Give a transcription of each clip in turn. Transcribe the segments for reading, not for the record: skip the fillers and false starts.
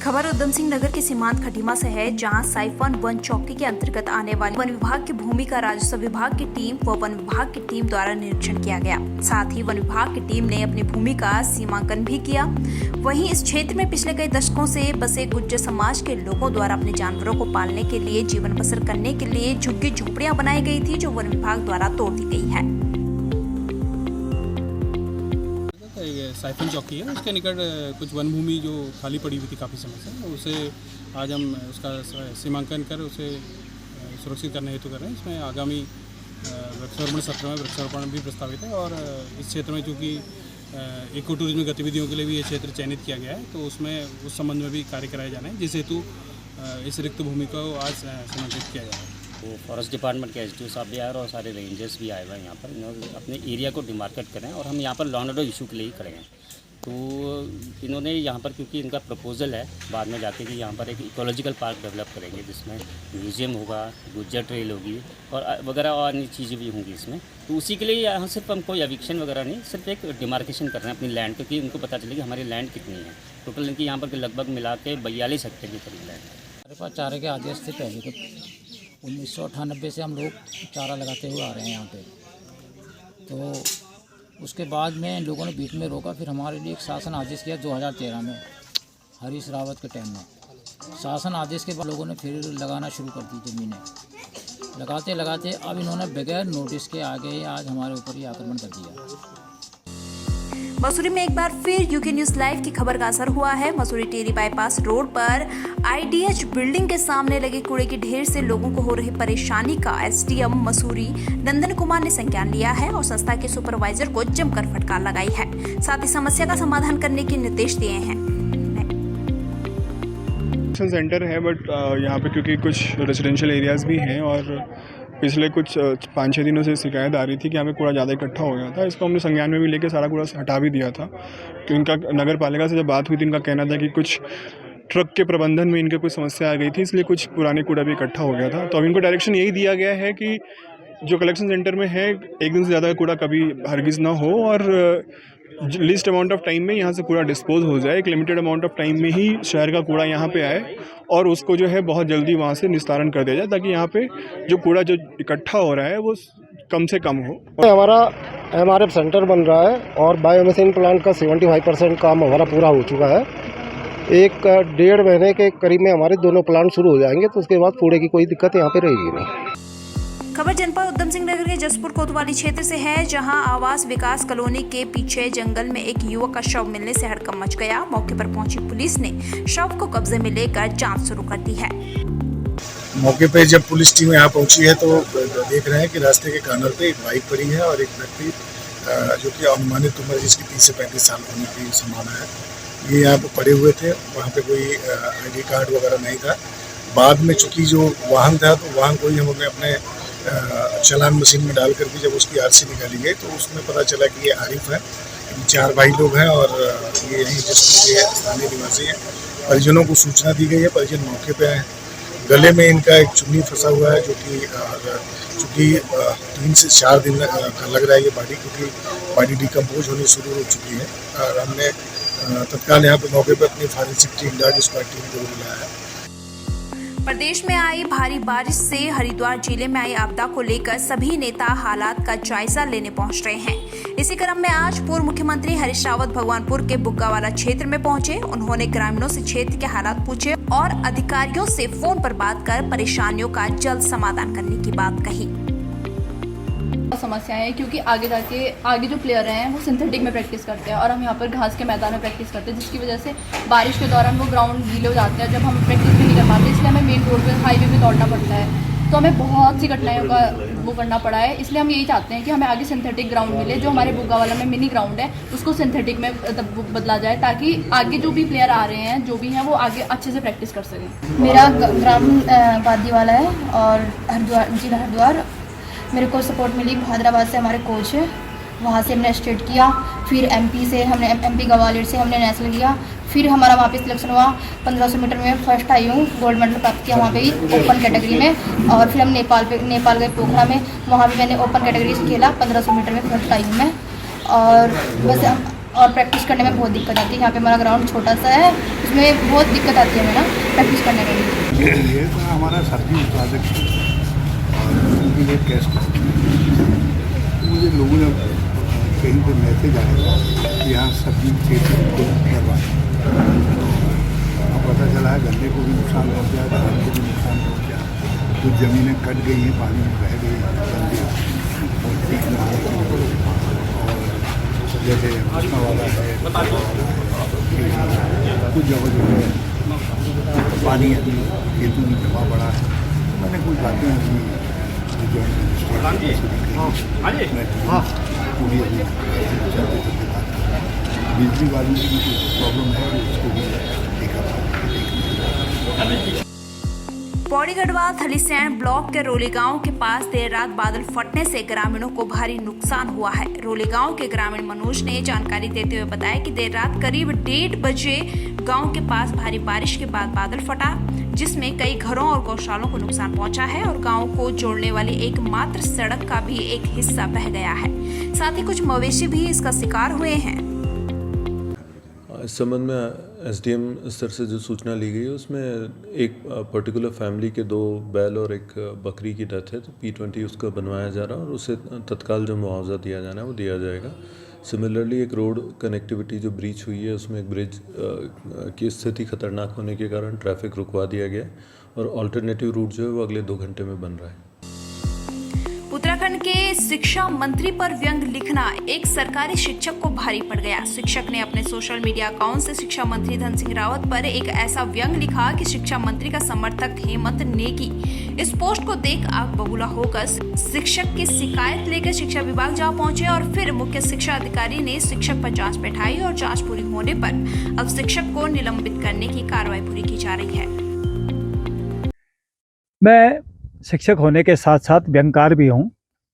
खबर उधम सिंह नगर के सीमांत खटीमा से है, जहां साइफन वन चौकी के अंतर्गत आने वाली वन विभाग की भूमि का राजस्व विभाग की टीम व वन विभाग की टीम द्वारा निरीक्षण किया गया। साथ ही वन विभाग की टीम ने अपनी भूमि का सीमांकन भी किया। वहीं इस क्षेत्र में पिछले कई दशकों से बसे गुज्जर समाज के लोगों द्वारा अपने जानवरों को पालने के लिए, जीवन बसर करने के लिए झुग्गी झोपड़ियां बनाई गई थी, जो वन विभाग द्वारा तोड़ दी गई है। साइफन चौकी है, उसके निकट कुछ वन भूमि जो खाली पड़ी हुई थी काफ़ी समय से, उसे आज हम उसका सीमांकन कर उसे सुरक्षित करने हेतु कर रहे हैं। इसमें आगामी वृक्षारोपण सत्र में वृक्षारोपण भी प्रस्तावित है और इस क्षेत्र में चूँकि इको टूरिज्म गतिविधियों के लिए भी ये क्षेत्र चयनित किया गया है, तो उसमें उस संबंध में भी कार्य कराए जाने हैं, जिस हेतु इस रिक्त भूमि को आज सीमांकित किया जा रहा है। तो फॉरेस्ट डिपार्टमेंट के एसडीओ साहब भी आए और सारे रेंजर्स भी आए हुए हैं यहाँ पर। इन्होंने अपने एरिया को डिमार्केट करें और हम यहाँ पर लॉ एंड ऑर्डर इशू के लिए ही खड़े हैं। तो इन्होंने यहाँ पर, क्योंकि इनका प्रपोजल है बाद में जाके कि यहाँ पर एक इकोलॉजिकल पार्क डेवलप करेंगे, जिसमें म्यूजियम होगा, गुज्जर ट्रेल होगी और वगैरह और अन्य चीज़ें भी होंगी इसमें। तो उसी के लिए यहाँ सिर्फ हम कोई एविक्शन वगैरह नहीं, सिर्फ एक डिमार्केशन कर रहे हैं अपनी लैंड, क्योंकि उनको पता चले कि हमारी लैंड कितनी है। टोटल इनकी यहाँ पर लगभग मिला के 42 हेक्टेयर की करीब लैंड है। हमारे पास चारे के आदेश से पहले तो 1998 से हम लोग चारा लगाते हुए आ रहे हैं यहाँ पे। तो उसके बाद में लोगों ने बीच में रोका, फिर हमारे लिए एक शासन आदेश किया 2013 में, हरीश रावत के टाइम में। शासन आदेश के बाद लोगों ने फिर लगाना शुरू कर दी ज़मीनें। लगाते लगाते अब इन्होंने बगैर नोटिस के आगे आज हमारे ऊपर ही आक्रमण कर दिया। मसूरी में एक बार फिर यूके न्यूज लाइव की खबर का असर हुआ है। मसूरी टेरी बाईपास रोड पर आईडीएच बिल्डिंग के सामने लगे कूड़े की ढेर से लोगों को हो रही परेशानी का एसडीएम मसूरी नंदन कुमार ने संज्ञान लिया है और संस्था के सुपरवाइजर को जमकर फटकार लगाई है। साथ ही समस्या का समाधान करने के निर्देश दिए हैं। सेंटर है, बट यहाँ पे क्योंकि कुछ रेजिडेंशियल एरियाज भी हैं और पिछले कुछ 5-6 दिनों से शिकायत आ रही थी कि यहाँ पे कूड़ा ज़्यादा इकट्ठा हो गया था। इसको हमने संज्ञान में भी लेके सारा कूड़ा हटा भी दिया था। कि उनका नगर पालिका से जब बात हुई थी, इनका कहना था कि कुछ ट्रक के प्रबंधन में इनके कुछ समस्या आ गई थी, इसलिए कुछ पुराने कूड़ा भी इकट्ठा हो गया था। तो अब इनको डायरेक्शन यही दिया गया है कि जो कलेक्शन सेंटर में है, एक दिन से ज़्यादा कूड़ा कभी हरगिज़ ना हो और लिस्ट अमाउंट ऑफ टाइम में यहाँ से कूड़ा डिस्पोज हो जाए। एक लिमिटेड अमाउंट ऑफ टाइम में ही शहर का कूड़ा यहाँ पे आए और उसको जो है बहुत जल्दी वहाँ से निस्तारण कर दिया जाए, ताकि यहाँ पे जो कूड़ा जो इकट्ठा हो रहा है वो कम से कम हो। हमारा एमआरएफ सेंटर बन रहा है और बायोमेथिन प्लांट का 75% काम हमारा पूरा हो चुका है। 1-1.5 महीने के करीब में हमारे दोनों प्लांट शुरू हो जाएंगे, तो उसके बाद कूड़े की कोई दिक्कत यहाँ पे रहेगी नहीं। खबर जनपद उधम सिंह नगर के जसपुर कोतवाली क्षेत्र से है, जहां आवास विकास कॉलोनी के पीछे जंगल में एक युवक का शव मिलने से हड़कंप मच गया। मौके पर पहुंची पुलिस ने शव को कब्जे में लेकर जांच शुरू कर दी है। मौके पर जब पुलिस टीम यहाँ पहुंची है तो देख रहे हैं कि रास्ते के किनारे पे एक बाइक पड़ी है और एक व्यक्ति जो कि अनुमानित उम्र जिसकी 30 से 35 साल होने की संभावना है, ये यहाँ पे पड़े हुए थे। वहाँ पे कोई ID कार्ड वगैरह नहीं था। बाद में चूँकि जो वाहन था, तो वाहन को ही हम अपने चालान मशीन में डाल करके जब उसकी RC निकाली गई, तो उसमें पता चला कि ये आरिफ है। 4 भाई लोग हैं और ये यहीं जसपुर के स्थानीय निवासी हैं। परिजनों को सूचना दी गई है, परिजन मौके पे आए। गले में इनका एक चुन्नी फंसा हुआ है, जो कि चूँकि 3 से 4 दिन का लग रहा है ये बॉडी, क्योंकि बॉडी डिकम्पोज होनी शुरू हो चुकी है। और हमने तत्काल यहाँ पे मौके पर अपनी forensic team, dog squad team को बुलाया है। प्रदेश में आई भारी बारिश से हरिद्वार जिले में आई आपदा को लेकर सभी नेता हालात का जायजा लेने पहुंच रहे हैं। इसी क्रम में आज पूर्व मुख्यमंत्री हरीश रावत भगवानपुर के बुग्गावाला क्षेत्र में पहुंचे। उन्होंने ग्रामीणों से क्षेत्र के हालात पूछे और अधिकारियों से फोन पर बात कर परेशानियों का जल्द समाधान करने की बात कही। समस्याएं हैं क्योंकि आगे जो प्लेयर हैं वो सिंथेटिक में प्रैक्टिस करते हैं और हम यहाँ पर घास के मैदान में प्रैक्टिस करते हैं, जिसकी वजह से बारिश के दौरान वो ग्राउंड गीले हो जाते हैं। जब हम प्रैक्टिस भी नहीं कर पाते, इसलिए हमें मेन रोड पे, हाईवे पे दौड़ना पड़ता है। तो हमें बहुत सी कठिनाइयों का वो करना पड़ा है। इसलिए हम यही चाहते हैं कि हमें आगे सिंथेटिक ग्राउंड मिले। जो हमारे बुग्गावाला में मिनी ग्राउंड है, उसको सिंथेटिक में बदला जाए, ताकि आगे जो भी प्लेयर आ रहे हैं, जो भी हैं, वो आगे अच्छे से प्रैक्टिस कर सकें। मेरा ग्राम बादीवाला है और जिला हरिद्वार। मेरे को सपोर्ट मिली हैदराबाद से, हमारे कोच है, वहाँ से हमने स्टेट किया। फिर MP से हमने MP ग्वालियर से हमने नेशनल किया। फिर हमारा वहाँ पे सिलेक्शन हुआ। 1500 मीटर में फर्स्ट आई हूँ, गोल्ड मेडल प्राप्त किया वहाँ पे ही ओपन कैटेगरी में। और फिर हम नेपाल गए पोखरा में, वहाँ भी मैंने ओपन कैटेगरी से खेला। 1500 मीटर में फर्स्ट आई हूँ मैं। और बस और प्रैक्टिस करने में बहुत दिक्कत आती है। यहाँ पे हमारा ग्राउंड छोटा सा है, उसमें बहुत दिक्कत आती है हमें ना प्रैक्टिस करने में भी। ये तो हमारा सब्जी उत्पादक और उनके लिए टेस्ट मुझे लोगों ने कहीं पर मैसेज आया था कि यहाँ सब्जी खेती को करवाएं। अब पता चला है गन्ने को भी नुकसान पहुँचा, धान को भी नुकसान पहुँचा, कुछ ज़मीनें कट गई हैं, पानी में बह गई गंदे और ठीक ना और जैसे उसका वाला है कुछ जगह जो है पानी अभी खेतों में जमा पड़ा है। मैंने कुछ बातें अभी पूरी अभी चलते चलते बात कर बिजली वालों की भी प्रॉब्लम है, उसको भी देखा। पौड़ी गढ़वाल थलीसैंण ब्लॉक के रोली गांव के पास देर रात बादल फटने से ग्रामीणों को भारी नुकसान हुआ है। रोली गांव के ग्रामीण मनोज ने जानकारी देते हुए बताया कि देर रात करीब 1:30 बजे गांव के पास भारी बारिश के बाद बादल फटा, जिसमें कई घरों और गौशालों को नुकसान पहुंचा है और गांव को जोड़ने वाली एकमात्र सड़क का भी एक हिस्सा बह गया है। साथ ही कुछ मवेशी भी इसका शिकार हुए हैं। इस संबंध में एसडीएम स्तर से जो सूचना ली गई है उसमें एक पर्टिकुलर फैमिली के 2 बैल और एक बकरी की डेथ है, तो P20 उसका बनवाया जा रहा है और उसे तत्काल जो मुआवजा दिया जाना है वो दिया जाएगा। सिमिलरली एक रोड कनेक्टिविटी जो ब्रीच हुई है उसमें एक ब्रिज की स्थिति खतरनाक होने के कारण ट्रैफिक रुकवा दिया गया और अल्टरनेटिव रूट जो है वो अगले 2 घंटे में बन रहा है। उत्तराखंड के शिक्षा मंत्री पर व्यंग लिखना एक सरकारी शिक्षक को भारी पड़ गया। शिक्षक ने अपने सोशल मीडिया अकाउंट से शिक्षा मंत्री धन सिंह रावत पर एक ऐसा व्यंग लिखा कि शिक्षा मंत्री का समर्थक हेमंत नेगी इस पोस्ट को देख आग बबूला होकर शिक्षक की शिकायत लेकर शिक्षा विभाग जा पहुंचे और फिर मुख्य शिक्षा अधिकारी ने शिक्षक पर जांच बैठाई और जांच पूरी होने पर अब शिक्षक को निलंबित करने की कार्रवाई पूरी की जा रही है। मैं शिक्षक होने के साथ साथ व्यंगकार भी हूँ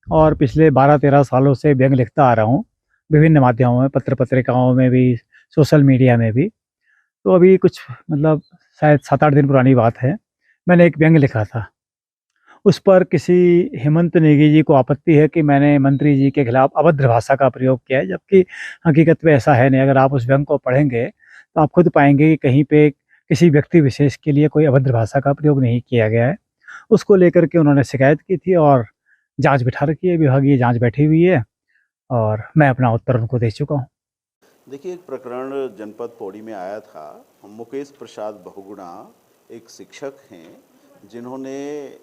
और पिछले 12-13 सालों से व्यंग लिखता आ रहा हूँ, विभिन्न माध्यमों में, पत्र पत्रिकाओं में भी, सोशल मीडिया में भी। तो अभी कुछ मतलब शायद 7-8 दिन पुरानी बात है, मैंने एक व्यंग लिखा था। उस पर किसी हेमंत नेगी जी को आपत्ति है कि मैंने मंत्री जी के खिलाफ अभद्र भाषा का प्रयोग किया है, जबकि हकीकत में ऐसा है नहीं। अगर आप उस व्यंग को पढ़ेंगे तो आप खुद पाएंगे कि कहीं पे किसी व्यक्ति विशेष के लिए कोई अभद्र भाषा का प्रयोग नहीं किया गया है। उसको लेकर के उन्होंने शिकायत की थी और जांच बिठा रखी है, विभागीय जांच बैठी हुई है और मैं अपना उत्तर उनको दे चुका हूँ। देखिए, एक प्रकरण जनपद पौड़ी में आया था। मुकेश प्रसाद बहुगुणा एक शिक्षक हैं जिन्होंने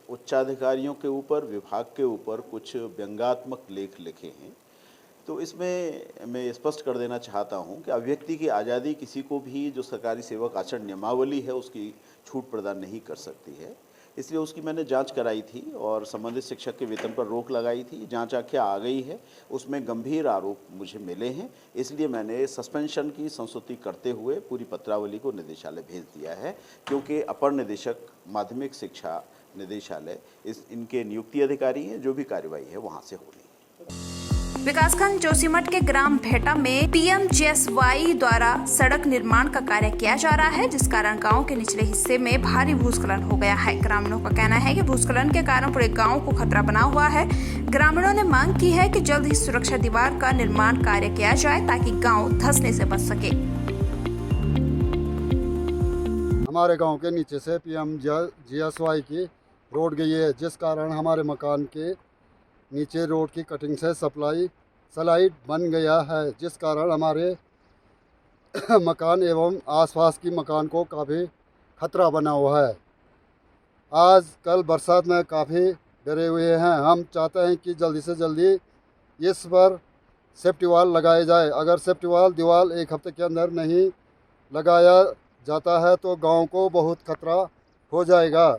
उच्चाधिकारियों के ऊपर, विभाग के ऊपर कुछ व्यंग्यात्मक लेख लिखे हैं। तो इसमें मैं स्पष्ट कर देना चाहता हूं कि अभिव्यक्ति की आज़ादी किसी को भी, जो सरकारी सेवक आचरण नियमावली है, उसकी छूट प्रदान नहीं कर सकती है। इसलिए उसकी मैंने जांच कराई थी और संबंधित शिक्षक के वेतन पर रोक लगाई थी। जांच आख्या आ गई है, उसमें गंभीर आरोप मुझे मिले हैं, इसलिए मैंने सस्पेंशन की संस्तुति करते हुए पूरी पत्रावली को निदेशालय भेज दिया है, क्योंकि अपर निदेशक माध्यमिक शिक्षा निदेशालय इनके नियुक्ति अधिकारी हैं। जो भी कार्रवाई है वहाँ से होनी है। विकासखंड जोशीमठ के ग्राम भेटा में PMGSY द्वारा सड़क निर्माण का कार्य किया जा रहा है, जिस कारण गांव के निचले हिस्से में भारी भूस्खलन हो गया है। ग्रामीणों का कहना है कि भूस्खलन के कारण पूरे गांव को खतरा बना हुआ है। ग्रामीणों ने मांग की है कि जल्द ही सुरक्षा दीवार का निर्माण कार्य किया जाए ताकि गांव धंसने से बच सके। हमारे गाँव के नीचे से PMGSY की रोड गई है, जिस कारण हमारे मकान के नीचे रोड की कटिंग से स्लाइड बन गया है, जिस कारण हमारे मकान एवं आसपास की मकान को काफ़ी खतरा बना हुआ है। आज कल बरसात में काफ़ी डरे हुए हैं। हम चाहते हैं कि जल्दी से जल्दी इस पर सेफ्टी वाल लगाए जाए। अगर सेफ्टी वाल दीवार 1 हफ्ते के अंदर नहीं लगाया जाता है तो गांव को बहुत खतरा हो जाएगा।